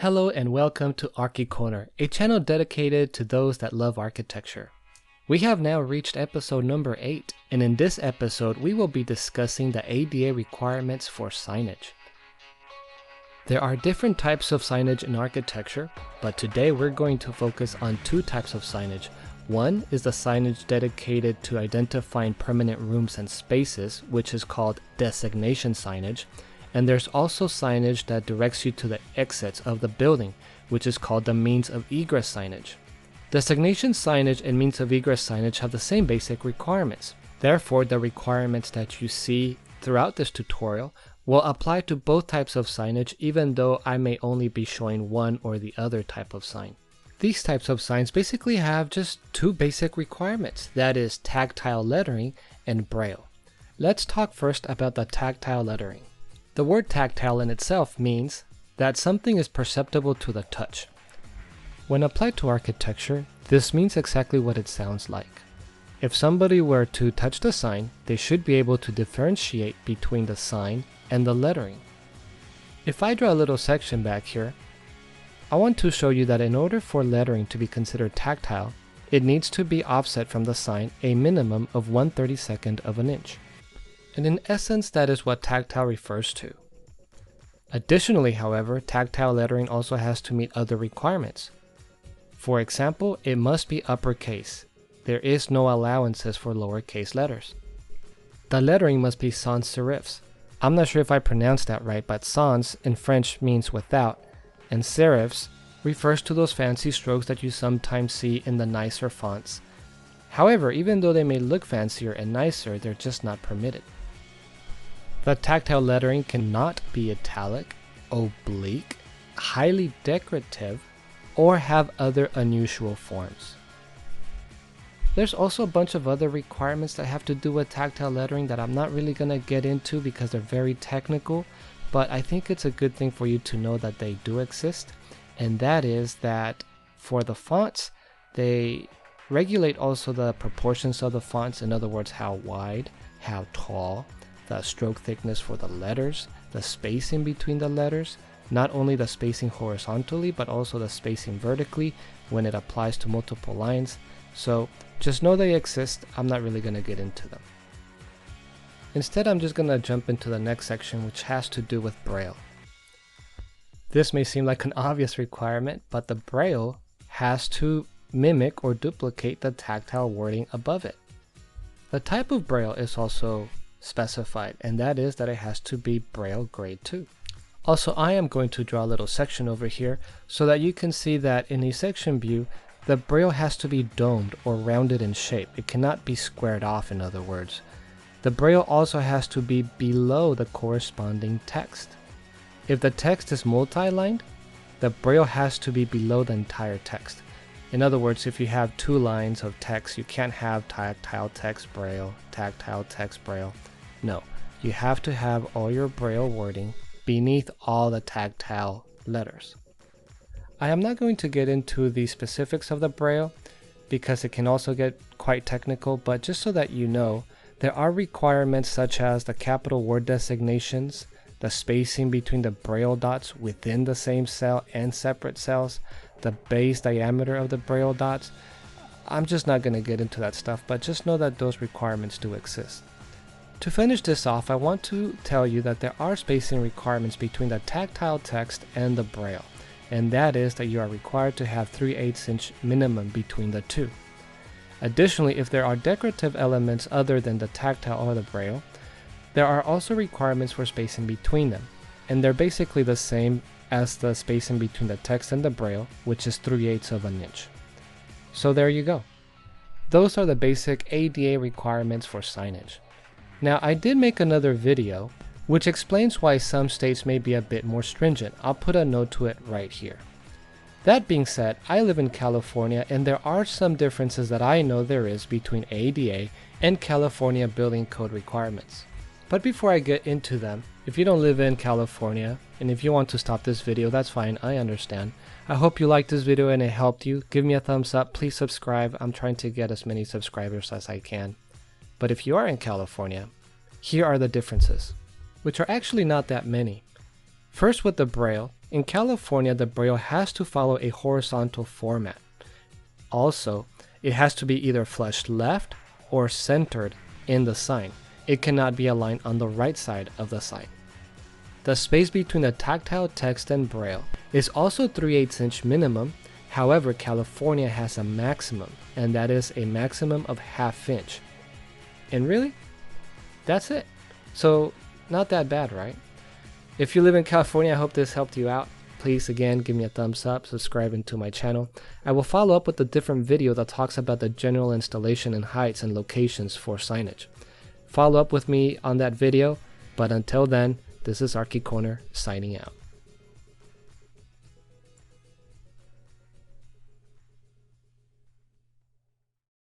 Hello and welcome to Archi Corner, a channel dedicated to those that love architecture. We have now reached episode number 8, and in this episode we will be discussing the ADA requirements for signage. There are different types of signage in architecture, but today we're going to focus on two types of signage. One is the signage dedicated to identifying permanent rooms and spaces, which is called designation signage. And there's also signage that directs you to the exits of the building, which is called the Means of Egress signage. Designation signage and Means of Egress signage have the same basic requirements. Therefore, the requirements that you see throughout this tutorial will apply to both types of signage, even though I may only be showing one or the other type of sign. These types of signs basically have just two basic requirements, that is tactile lettering and Braille. Let's talk first about the tactile lettering. The word tactile in itself means that something is perceptible to the touch. When applied to architecture, this means exactly what it sounds like. If somebody were to touch the sign, they should be able to differentiate between the sign and the lettering. If I draw a little section back here, I want to show you that in order for lettering to be considered tactile, it needs to be offset from the sign a minimum of 1/32 of an inch. And in essence, that is what tactile refers to. Additionally, however, tactile lettering also has to meet other requirements. For example, it must be uppercase. There is no allowances for lowercase letters. The lettering must be sans serifs. I'm not sure if I pronounced that right, but sans in French means without, and serifs refers to those fancy strokes that you sometimes see in the nicer fonts. However, even though they may look fancier and nicer, they're just not permitted. The tactile lettering cannot be italic, oblique, highly decorative, or have other unusual forms. There's also a bunch of other requirements that have to do with tactile lettering that I'm not really going to get into because they're very technical, but I think it's a good thing for you to know that they do exist, and that is that for the fonts, they regulate also the proportions of the fonts, in other words, how wide, how tall, the stroke thickness for the letters, the spacing between the letters, not only the spacing horizontally, but also the spacing vertically when it applies to multiple lines. So just know they exist. I'm not really going to get into them. Instead, I'm just going to jump into the next section, which has to do with Braille. This may seem like an obvious requirement, but the Braille has to mimic or duplicate the tactile wording above it. The type of Braille is also specified, and that is that it has to be Braille grade 2. Also, I am going to draw a little section over here so that you can see that in a section view, the Braille has to be domed or rounded in shape. It cannot be squared off, in other words. The Braille also has to be below the corresponding text. If the text is multi-lined, the Braille has to be below the entire text. In other words, if you have two lines of text, you can't have tactile text Braille, tactile text Braille. No, you have to have all your Braille wording beneath all the tactile letters. I am not going to get into the specifics of the Braille because it can also get quite technical, but just so that you know, there are requirements such as the capital word designations, the spacing between the Braille dots within the same cell and separate cells, the base diameter of the Braille dots. I'm just not going to get into that stuff, but just know that those requirements do exist. To finish this off, I want to tell you that there are spacing requirements between the tactile text and the Braille, and that is that you are required to have 3/8 inch minimum between the two. Additionally, if there are decorative elements other than the tactile or the Braille, there are also requirements for spacing between them, and they're basically the same as the spacing between the text and the Braille, which is 3/8 of an inch. So there you go. Those are the basic ADA requirements for signage. Now, I did make another video which explains why some states may be a bit more stringent. I'll put a note to it right here. That being said, I live in California, and there are some differences that I know there is between ADA and California building code requirements. But before I get into them, if you don't live in California, and if you want to stop this video, that's fine, I understand. I hope you liked this video and it helped you. Give me a thumbs up, please subscribe. I'm trying to get as many subscribers as I can. But if you are in California, here are the differences, which are actually not that many. First, with the Braille, In California, the Braille has to follow a horizontal format. Also, it has to be either flushed left or centered in the sign. It cannot be aligned on the right side of the sign. The space between the tactile text and Braille is also 3/8 inch minimum. However, California has a maximum, and that is a maximum of 1/2 inch. And really, that's it. So not that bad, right? If you live in California, I hope this helped you out. Please again give me a thumbs up, subscribing to my channel. I will follow up with a different video that talks about the general installation and heights and locations for signage. Follow up with me on that video, but until then, this is Archie Corner signing out.